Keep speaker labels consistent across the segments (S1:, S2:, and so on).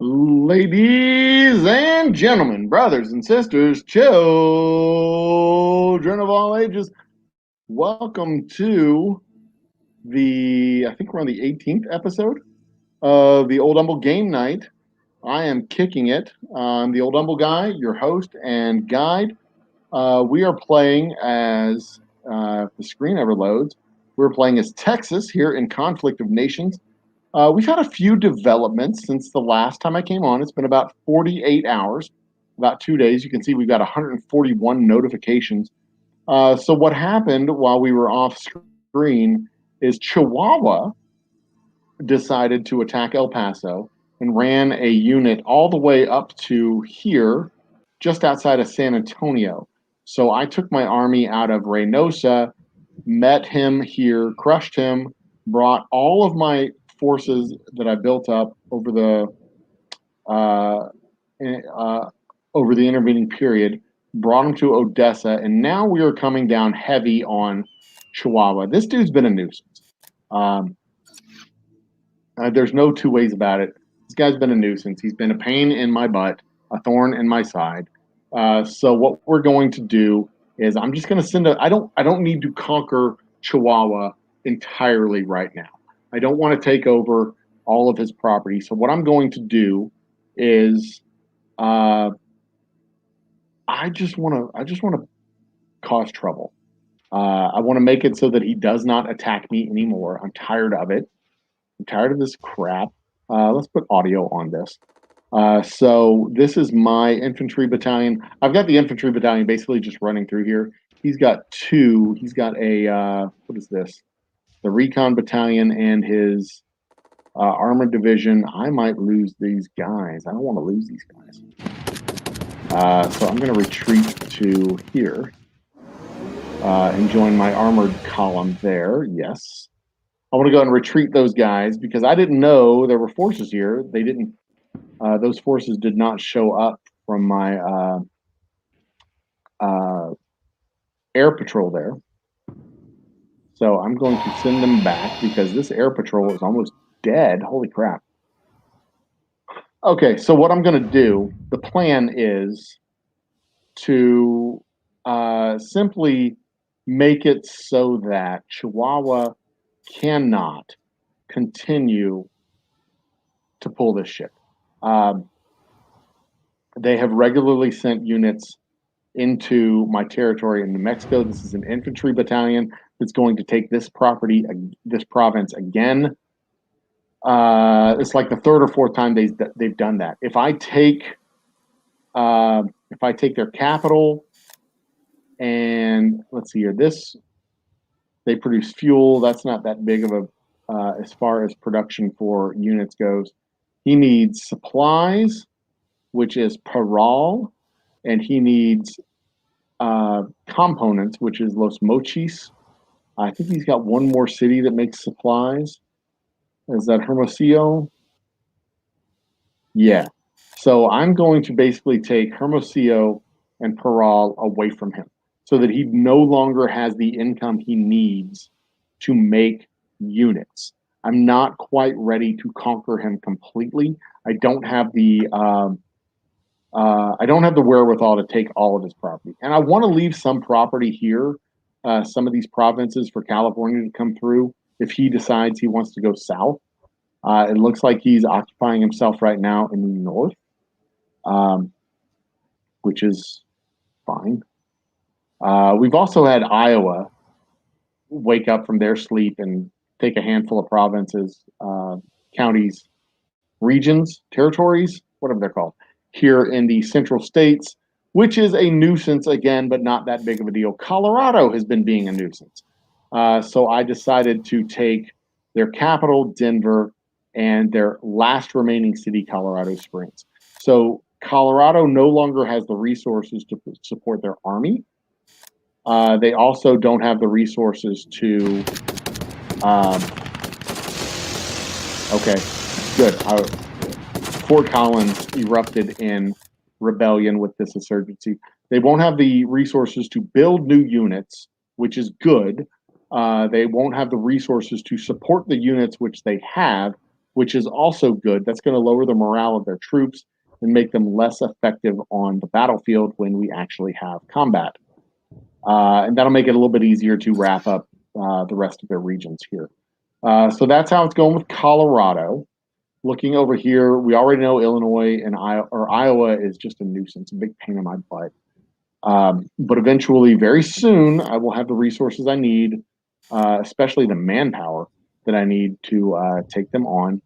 S1: Ladies and gentlemen, brothers and sisters, children of all ages, welcome to I think we're on the 18th episode of the Old Humble Game Night. I am kicking it. I'm the Old Humble Guy, your host and guide. We are playing as, if the screen ever loads, we're playing as Texas here in Conflict of Nations. We've had a few developments since the last time I came on. It's been about 48 hours, about 2 days. You can see we've got 141 notifications. So what happened while we were off screen is Chihuahua decided to attack El Paso and ran a unit all the way up to here, just outside of San Antonio. So I took my army out of Reynosa, met him here, crushed him, brought all of my forces that I built up uh, over the intervening period, brought them to Odessa, and now we are coming down heavy on Chihuahua. This dude's been a nuisance. There's no two ways about it. This guy's been a nuisance. He's been a pain in my butt, a thorn in my side. So what we're going to do is I'm just going to send I don't need to conquer Chihuahua entirely right now. I don't want to take over all of his property. So what I'm going to do is I just want to cause trouble. I want to make it so that he does not attack me anymore. I'm tired of it. I'm tired of this crap. Let's put audio on this. So this is my infantry battalion. I've got the infantry battalion basically just running through here. He's got two. He's got what is this? The recon battalion and his armored division. I might lose these guys. I don't want to lose these guys. So I'm going to retreat to here and join my armored column there. Yes. I want to go and retreat those guys because I didn't know there were forces here. They didn't. Those forces did not show up from my air patrol there. So I'm going to send them back because this air patrol is almost dead. Holy crap. Okay, so what I'm going to do, the plan is to simply make it so that Chihuahua cannot continue to pull this shit. They have regularly sent units into my territory in New Mexico. This is an infantry battalion that's going to take this province again. It's like the third or fourth time they've done that. If I take their capital, and let's see here, they produce fuel. That's not that big of a as far as production for units goes. He needs supplies, which is parole, and he needs components, which is Los Mochis. I think he's got one more city that makes supplies. Is that Hermosillo? Yeah. So I'm going to basically take Hermosillo and Parral away from him so that he no longer has the income he needs to make units. I'm not quite ready to conquer him completely. I don't have the wherewithal to take all of his property, and I want to leave some property here, some of these provinces for California to come through if he decides he wants to go south. It looks like he's occupying himself right now in the north, which is fine. We've also had Iowa wake up from their sleep and take a handful of provinces, counties, regions, territories, whatever they're called, here in the central states, which is a nuisance again, but not that big of a deal. Colorado has been being a nuisance. So I decided to take their capital, Denver, and their last remaining city, Colorado Springs. So Colorado no longer has the resources to support their army. They also don't have the resources to. Okay, good. Fort Collins erupted in rebellion with this insurgency. They won't have the resources to build new units, which is good. They won't have the resources to support the units which they have, which is also good. That's going to lower the morale of their troops and make them less effective on the battlefield when we actually have combat. And that'll make it a little bit easier to wrap up the rest of their regions here. So that's how it's going with Colorado. Looking over here, we already know Illinois and Iowa is just a nuisance, a big pain in my butt. But eventually, very soon, I will have the resources I need, especially the manpower that I need to take them on.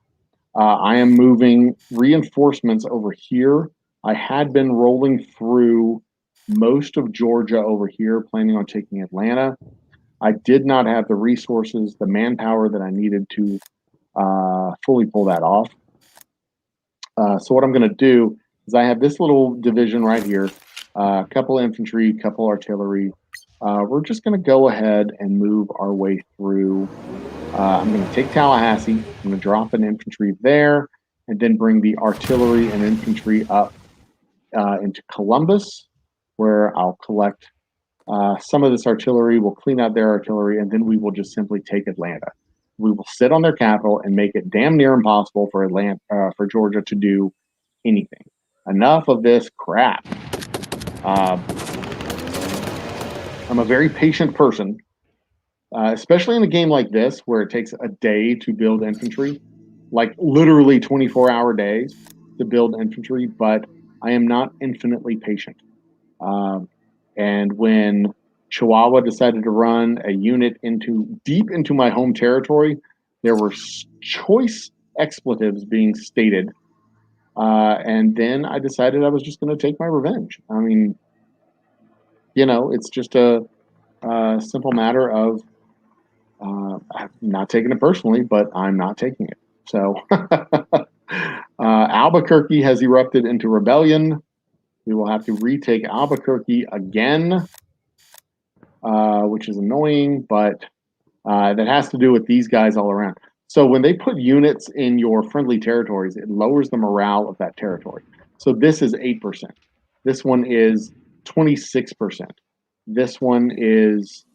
S1: I am moving reinforcements over here. I had been rolling through most of Georgia over here, planning on taking Atlanta. I did not have the resources, the manpower that I needed to fully pull that off. So what I'm going to do is I have this little division right here, a couple infantry, a couple artillery. We're just going to go ahead and move our way through. I'm going to take Tallahassee. I'm going to drop an infantry there and then bring the artillery and infantry up into Columbus, where I'll collect some of this artillery. We'll clean out their artillery, and then we will just simply take Atlanta. We will sit on their capital and make it damn near impossible for for Georgia to do anything. Enough of this crap. I'm a very patient person, especially in a game like this where it takes a day to build infantry, like literally 24-hour days to build infantry, but I am not infinitely patient. And when Chihuahua decided to run a unit deep into my home territory, there were choice expletives being stated. And then I decided I was just going to take my revenge. I mean, it's just a simple matter of I'm not taking it personally, but I'm not taking it. So Albuquerque has erupted into rebellion. We will have to retake Albuquerque again, which is annoying, but that has to do with these guys all around. So when they put units in your friendly territories, it lowers the morale of that territory. So this is 8%. This one is 26%. This one is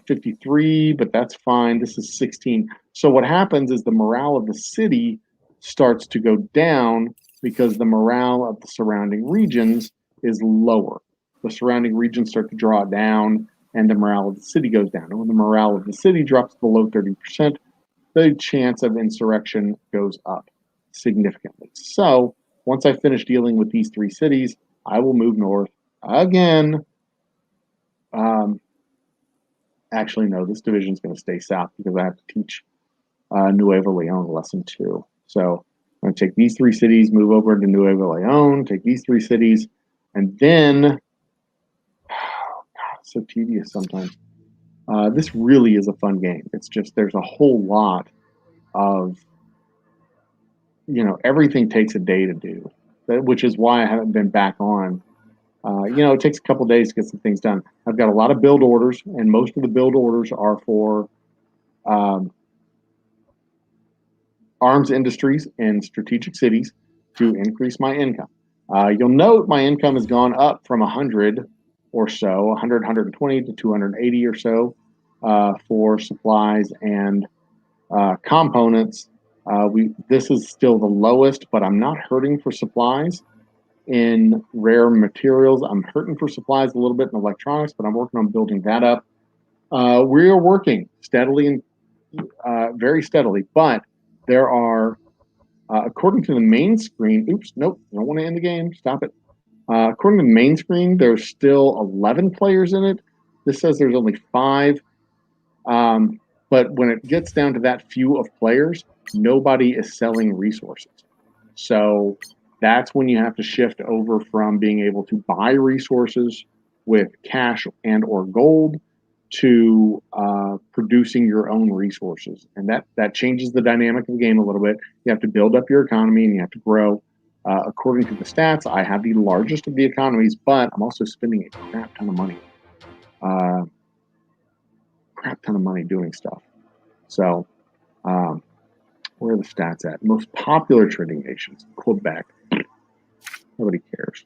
S1: 53, but that's fine. This is 16. So what happens is the morale of the city starts to go down because the morale of the surrounding regions is lower. The surrounding regions start to draw it down, and the morale of the city goes down. And when the morale of the city drops below 30%, the chance of insurrection goes up significantly. So once I finish dealing with these three cities, I will move north again. Actually, no, this division is going to stay south because I have to teach Nuevo Leon lesson 2. So I'm going to take these three cities, move over to Nuevo Leon, take these three cities, and then, it's so tedious sometimes. This really is a fun game. It's just there's a whole lot of, everything takes a day to do, which is why I haven't been back on. It takes a couple days to get some things done. I've got a lot of build orders, and most of the build orders are for arms industries in strategic cities to increase my income. You'll note my income has gone up from 100 or so, 100, 120 to 280 or so for supplies and components. This is still the lowest, but I'm not hurting for supplies in rare materials. I'm hurting for supplies a little bit in electronics, but I'm working on building that up. We are working steadily and very steadily, but there are, according to the main screen, oops, nope, I don't want to end the game, stop it. According to the main screen, there's still 11 players in it. This says there's only 5. But when it gets down to that few of players, nobody is selling resources. So that's when you have to shift over from being able to buy resources with cash and or gold to producing your own resources. And that changes the dynamic of the game a little bit. You have to build up your economy and you have to grow. According to the stats, I have the largest of the economies, but I'm also spending a crap ton of money. Doing stuff. So where are the stats at? Most popular trading nations, Quebec. Nobody cares.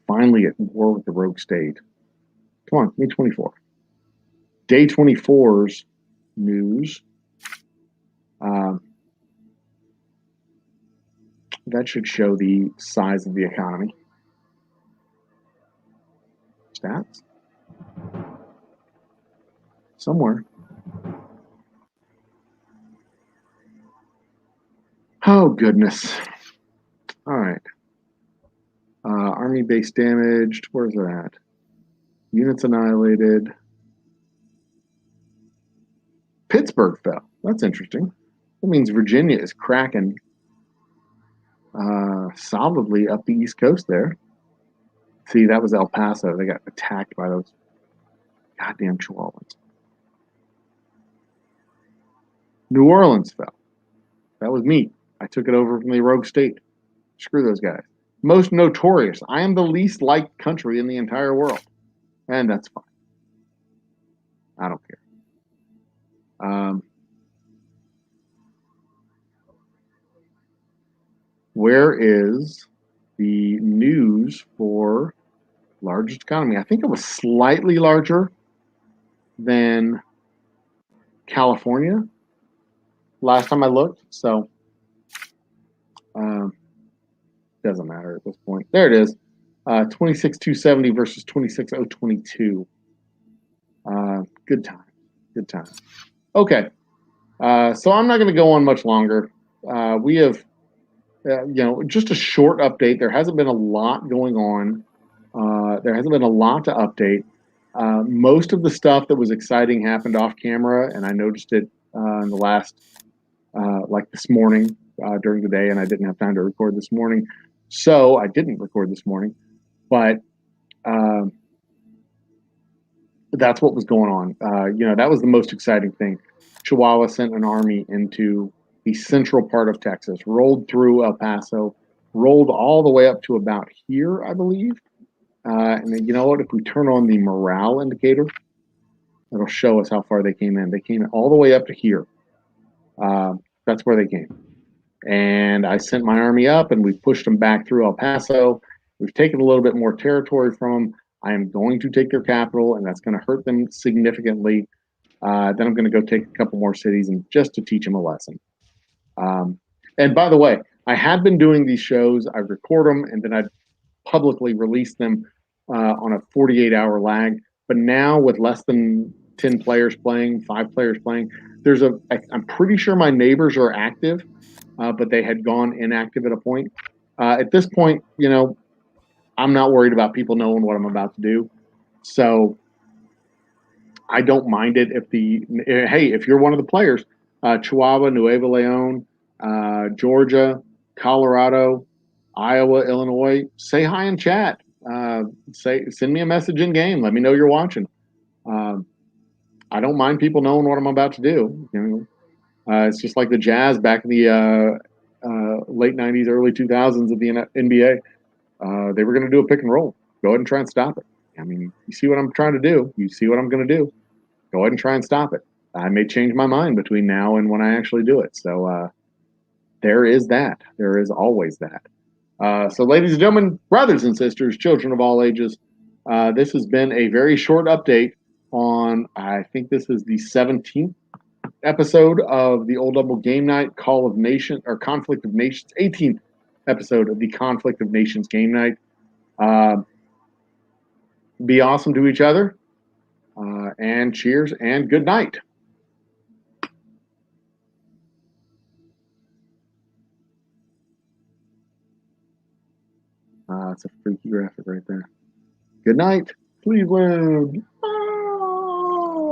S1: Finally at war with the rogue state. Come on, May 24. Day 24's news. Um, that should show the size of the economy. Stats? Somewhere. Oh, goodness. All right. Army base damaged. Where's it at? Units annihilated. Pittsburgh fell. That's interesting. That means Virginia is cracking solidly up the East Coast there. See, that was El Paso. They got attacked by those goddamn Chihuahuas. New Orleans fell. That was me. I took it over from the rogue state. Screw those guys. Most notorious. I am the least liked country in the entire world. And that's fine. I don't care. Where is the news for largest economy? I think it was slightly larger than California last time I looked. So doesn't matter at this point. There it is. 26,270 versus 26,022. Good time. Good time. Okay. So I'm not going to go on much longer. We have, just a short update. There hasn't been a lot going on. There hasn't been a lot to update. Most of the stuff that was exciting happened off camera, and I noticed it in the last, like this morning during the day, and I didn't have time to record this morning. So I didn't record this morning, but that's what was going on. That was the most exciting thing. Chihuahua sent an army into the central part of Texas, rolled through El Paso, rolled all the way up to about here, I believe. And then, you know what? If we turn on the morale indicator, it'll show us how far they came in. They came all the way up to here. That's where they came. And I sent my army up, and we pushed them back through El Paso. We've taken a little bit more territory from them. I am going to take their capital, and that's going to hurt them significantly. Then I'm going to go take a couple more cities and just to teach them a lesson. And by the way, I had been doing these shows. I record them, and then I'd publicly release them on a 48-hour lag. But now with less than 10 players playing, 5 players playing, I'm pretty sure my neighbors are active, but they had gone inactive at a point. At this point, I'm not worried about people knowing what I'm about to do. So I don't mind it if you're one of the players, Chihuahua, Nuevo Leon, Georgia, Colorado, Iowa, Illinois, say hi in chat. Send me a message in game. Let me know you're watching. I don't mind people knowing what I'm about to do. It's just like the Jazz back in the late 90s, early 2000s of the NBA. They were going to do a pick and roll. Go ahead and try and stop it. I mean, you see what I'm trying to do. You see what I'm going to do. Go ahead and try and stop it. I may change my mind between now and when I actually do it. So there is that. There is always that. So ladies and gentlemen, brothers and sisters, children of all ages, this has been a very short update on, I think this is the 17th episode of the Old Humble Game Night Call of Nation or Conflict of Nations, 18th episode of the Conflict of Nations Game Night. Be awesome to each other, and cheers and good night. It's a freaky graphic right there. Good night, Cleveland.